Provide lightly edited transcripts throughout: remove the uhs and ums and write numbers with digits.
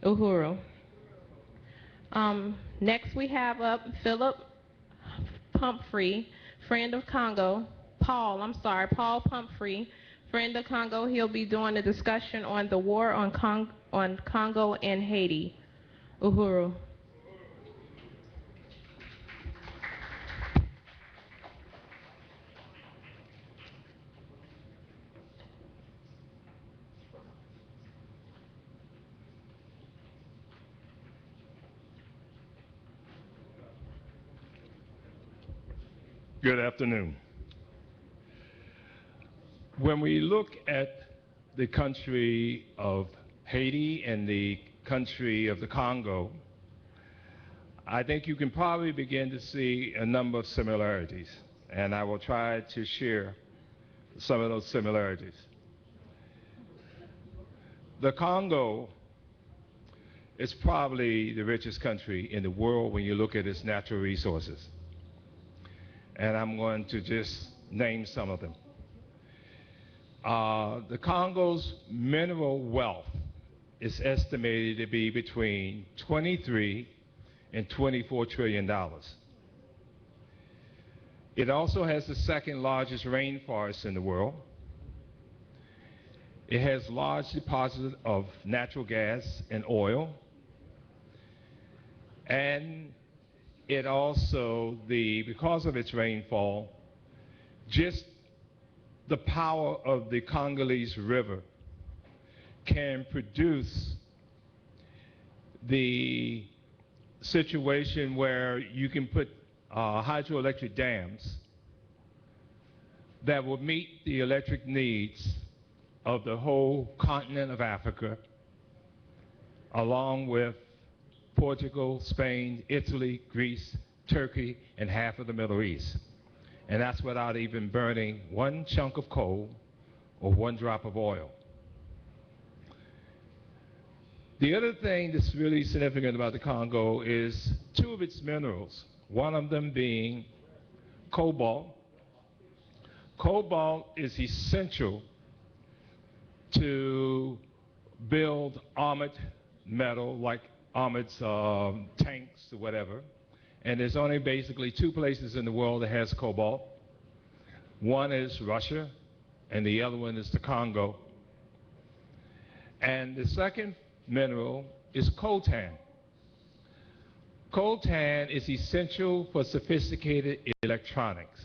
Uhuru. Next we have up Philip Pumphrey, friend of Congo. Paul Pumphrey, friend of Congo. He'll be doing a discussion on the war on Congo and Haiti. Uhuru. Good afternoon. When we look at the country of Haiti and the country of the Congo, I think you can probably begin to see a number of similarities, and I will try to share some of those similarities. The Congo is probably the richest country in the world when you look at its natural resources. And I'm going to just name some of them. The Congo's mineral wealth is estimated to be between 23 and 24 trillion dollars. It also has the second largest rainforest in the world. It has large deposits of natural gas and oil. And it also, because of its rainfall, just the power of the Congolese River can produce the situation where you can put hydroelectric dams that will meet the electric needs of the whole continent of Africa, along with Portugal, Spain, Italy, Greece, Turkey, and half of the Middle East. And that's without even burning one chunk of coal or one drop of oil. The other thing that's really significant about the Congo is two of its minerals, one of them being cobalt. Cobalt is essential to build armored metal like armored tanks or whatever, and there's only basically two places in the world that has cobalt. One is Russia, and the other one is the Congo. And the second mineral is coltan. Coltan is essential for sophisticated electronics.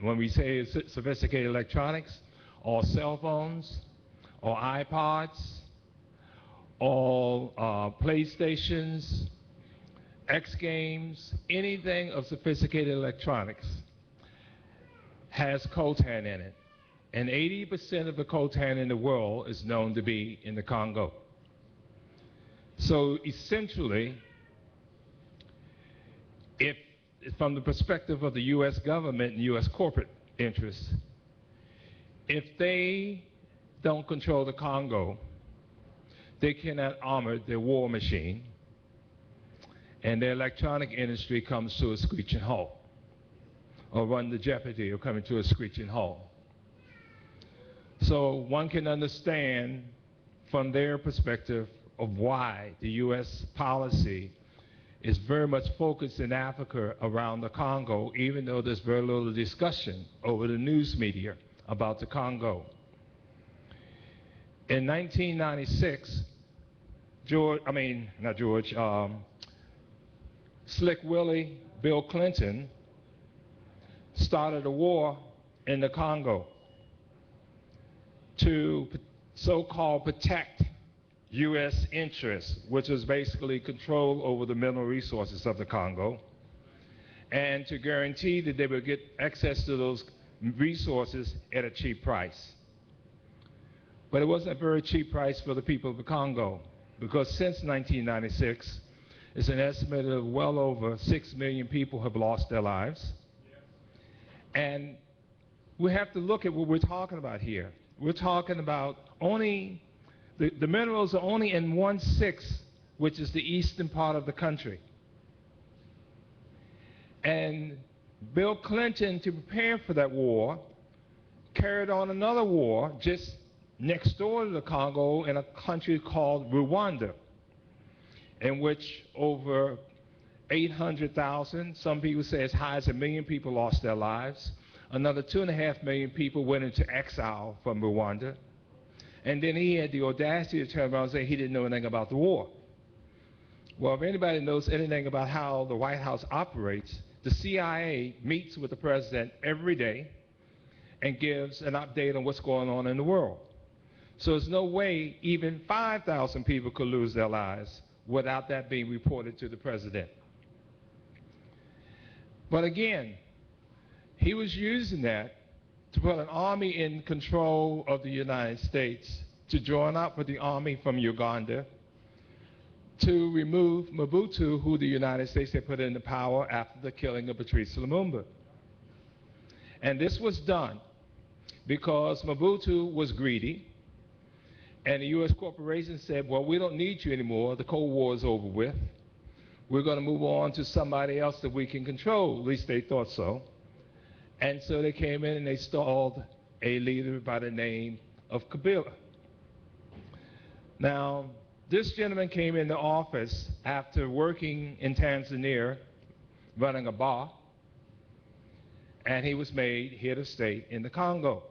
When we say sophisticated electronics, all cell phones, or iPods, all PlayStations, X games, anything of sophisticated electronics has coltan in it. And 80% of the coltan in the world is known to be in the Congo. So essentially, if from the perspective of the US government and US corporate interests, if they don't control the Congo, they cannot armor their war machine, and their electronic industry comes to a screeching halt, or run the jeopardy of coming to a screeching halt. So one can understand from their perspective of why the US policy is very much focused in Africa around the Congo, even though there's very little discussion over the news media about the Congo. In 1996, Slick Willie, Bill Clinton, started a war in the Congo to so-called protect US interests, which is basically control over the mineral resources of the Congo, and to guarantee that they would get access to those resources at a cheap price. But it wasn't a very cheap price for the people of the Congo, because since 1996, it's an estimate of well over 6 million people have lost their lives. And we have to look at what we're talking about here. We're talking about only, the minerals are only in 1/6, which is the eastern part of the country. And Bill Clinton, to prepare for that war, carried on another war just next door to the Congo in a country called Rwanda. in which over 800,000, some people say as high as 1 million people lost their lives. Another 2.5 million people went into exile from Rwanda. And then he had the audacity to turn around and say he didn't know anything about the war. Well, if anybody knows anything about how the White House operates, the CIA meets with the president every day and gives an update on what's going on in the world. So there's no way even 5,000 people could lose their lives without that being reported to the president. But again, he was using that to put an army in control of the United States, to join up with the army from Uganda, to remove Mobutu, who the United States had put into power after the killing of Patrice Lumumba. And this was done because Mobutu was greedy, and the U.S. corporations said, well, we don't need you anymore, the Cold War is over with. We're going to move on to somebody else that we can control. At least they thought so. And so they came in and they installed a leader by the name of Kabila. Now, this gentleman came into office after working in Tanzania, running a bar, and he was made head of state in the Congo.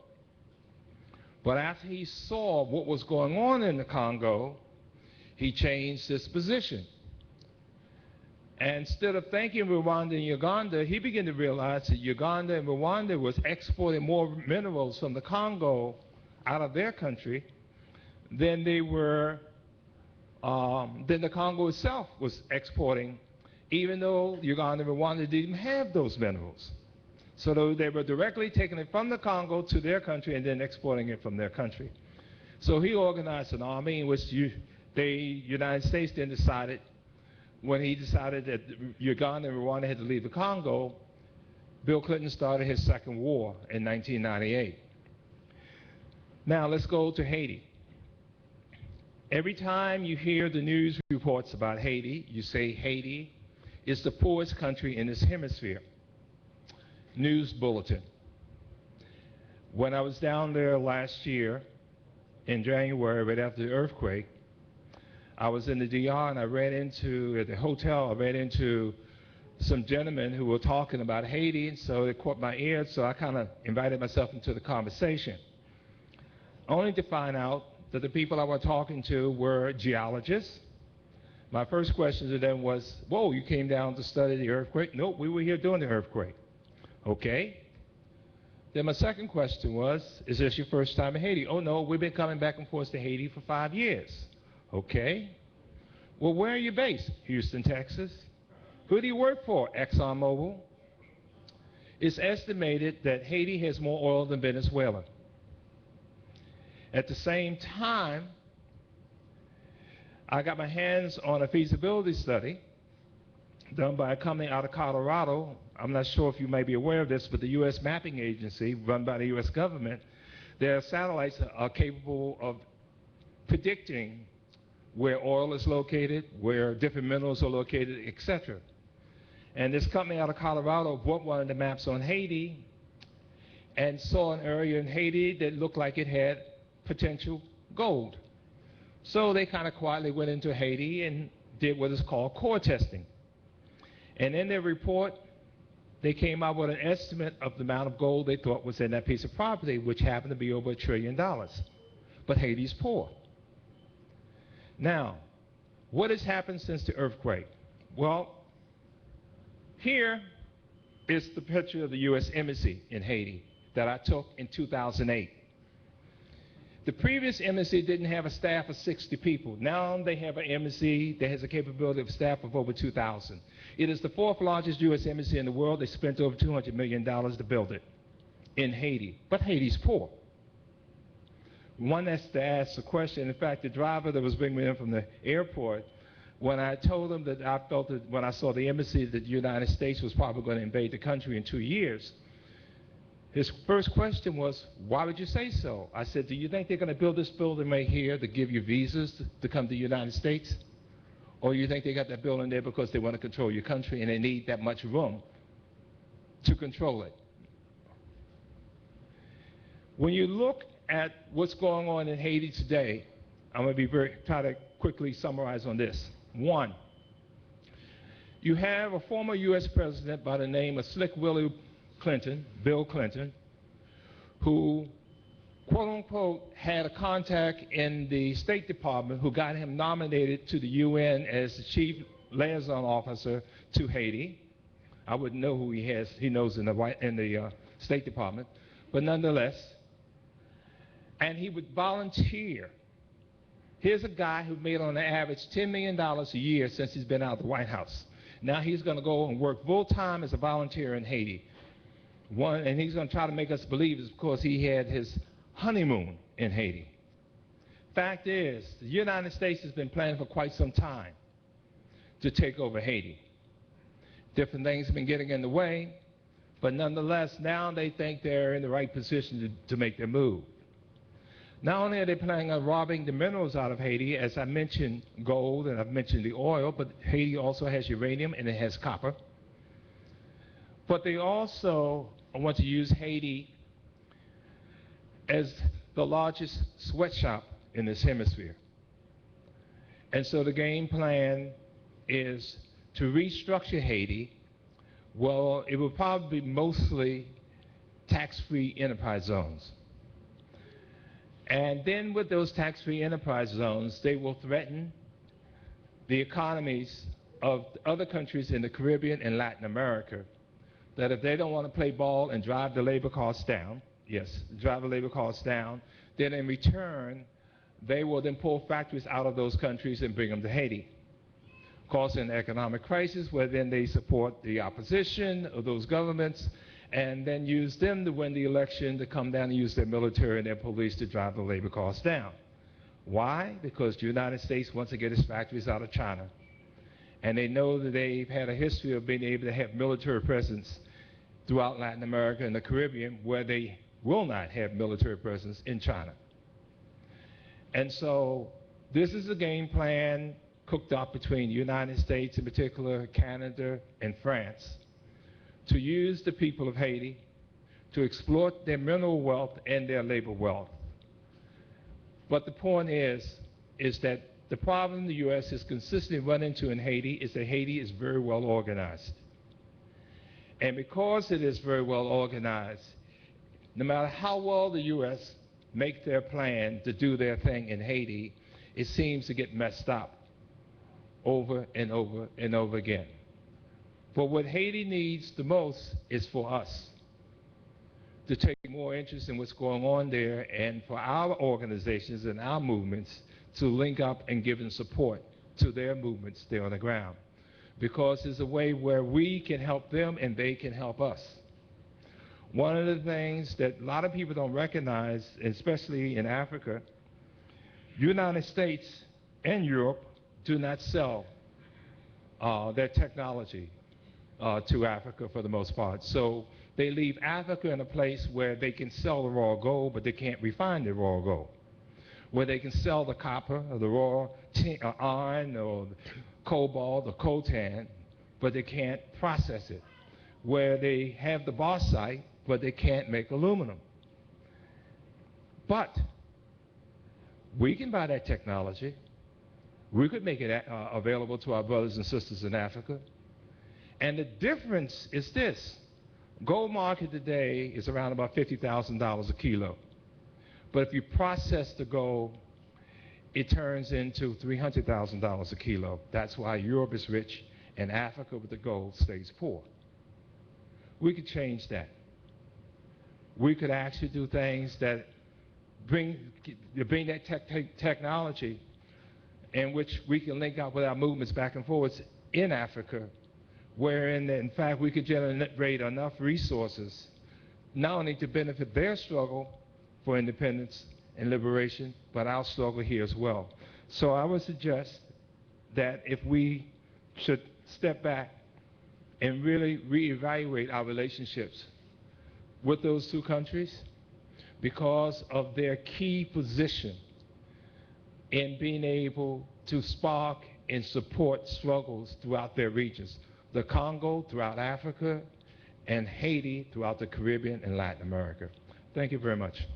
But after he saw what was going on in the Congo, he changed his position. And instead of thanking Rwanda and Uganda, he began to realize that Uganda and Rwanda was exporting more minerals from the Congo out of their country than they were, than the Congo itself was exporting, even though Uganda and Rwanda didn't have those minerals. So they were directly taking it from the Congo to their country and then exporting it from their country. So he organized an army in which the United States then decided, when he decided that Uganda and Rwanda had to leave the Congo, Bill Clinton started his second war in 1998. Now let's go to Haiti. Every time you hear the news reports about Haiti, you say Haiti is the poorest country in this hemisphere. News bulletin. When I was down there last year in January, right after the earthquake, I was in the DR and I ran into, at the hotel, I ran into some gentlemen who were talking about Haiti, and so it caught my ear, so I kind of invited myself into the conversation, only to find out that the people I was talking to were geologists. My first question to them was, whoa, you came down to study the earthquake? Nope, we were here during the earthquake. Okay. Then my second question was, is this your first time in Haiti? Oh no, we've been coming back and forth to Haiti for 5 years. Okay. Well, where are you based? Houston, Texas. Who do you work for? ExxonMobil. It's estimated that Haiti has more oil than Venezuela. At the same time, I got my hands on a feasibility study done by a company out of Colorado. I'm not sure if you may be aware of this, but the U.S. Mapping Agency, run by the U.S. government, their satellites are capable of predicting where oil is located, where different minerals are located, etc. And this company out of Colorado bought one of the maps on Haiti and saw an area in Haiti that looked like it had potential gold. So they kind of quietly went into Haiti and did what is called core testing. And in their report, they came out with an estimate of the amount of gold they thought was in that piece of property, which happened to be over $1 trillion. But Haiti's poor. Now, what has happened since the earthquake? Well, here is the picture of the U.S. Embassy in Haiti that I took in 2008. The previous embassy didn't have a staff of 60 people. Now they have an embassy that has a capability of staff of over 2,000. It is the 4th largest U.S. embassy in the world. They spent over $200 million to build it in Haiti. But Haiti's poor. One has to ask a question. In fact, the driver that was bringing me in from the airport, when I told him that I felt that when I saw the embassy that the United States was probably going to invade the country in 2 years, his first question was, why would you say so? I said, do you think they're going to build this building right here to give you visas to come to the United States? Or you think they got that building there because they want to control your country and they need that much room to control it? When you look at what's going on in Haiti today, I'm going to try to quickly summarize on this. One, you have a former U.S. president by the name of Slick Willie Clinton, Bill Clinton, who, quote unquote, had a contact in the State Department who got him nominated to the UN as the chief liaison officer to Haiti. I wouldn't know who he knows in the State Department, but nonetheless, and he would volunteer. Here's a guy who made on the average $10 million a year since he's been out of the White House. Now he's going to go and work full time as a volunteer in Haiti. And he's going to try to make us believe it's because he had his honeymoon in Haiti. Fact is, the United States has been planning for quite some time to take over Haiti. Different things have been getting in the way, but nonetheless, now they think they're in the right position to make their move. Not only are they planning on robbing the minerals out of Haiti, as I mentioned gold and I've mentioned the oil, but Haiti also has uranium and it has copper. But they also want to use Haiti as the largest sweatshop in this hemisphere. And so the game plan is to restructure Haiti. Well, it will probably be mostly tax-free enterprise zones. And then with those tax-free enterprise zones, they will threaten the economies of other countries in the Caribbean and Latin America, that if they don't want to play ball and drive the labor costs down, yes, drive the labor costs down, then in return, they will then pull factories out of those countries and bring them to Haiti, causing an economic crisis where then they support the opposition of those governments and then use them to win the election to come down and use their military and their police to drive the labor costs down. Why? Because the United States wants to get its factories out of China. And they know that they've had a history of being able to have military presence throughout Latin America and the Caribbean, where they will not have military presence in China. And so this is a game plan cooked up between the United States, in particular Canada and France, to use the people of Haiti to exploit their mineral wealth and their labor wealth. But the point is that the problem the U.S. has consistently run into in Haiti is that Haiti is very well organized. And because it is very well organized, no matter how well the U.S. make their plan to do their thing in Haiti, it seems to get messed up over and over and over again. But what Haiti needs the most is for us to take more interest in what's going on there, and for our organizations and our movements to link up and give support to their movements there on the ground. Because it's a way where we can help them and they can help us. One of the things that a lot of people don't recognize, especially in Africa, United States and Europe do not sell their technology to Africa for the most part. So they leave Africa in a place where they can sell the raw gold, but they can't refine the raw gold. Where they can sell the copper or the raw iron or cobalt or coltan, but they can't process it. Where they have the bauxite, but they can't make aluminum. But we can buy that technology. We could make it available to our brothers and sisters in Africa. And the difference is this. Gold market today is around about $50,000 a kilo. But if you process the gold, it turns into $300,000 a kilo. That's why Europe is rich and Africa with the gold stays poor. We could change that. We could actually do things that bring that technology in which we can link up with our movements back and forwards in Africa, wherein, in fact, we could generate enough resources not only to benefit their struggle for independence and liberation, but our struggle here as well. So I would suggest that if we should step back and really reevaluate our relationships with those two countries because of their key position in being able to spark and support struggles throughout their regions. The Congo throughout Africa, and Haiti throughout the Caribbean and Latin America. Thank you very much.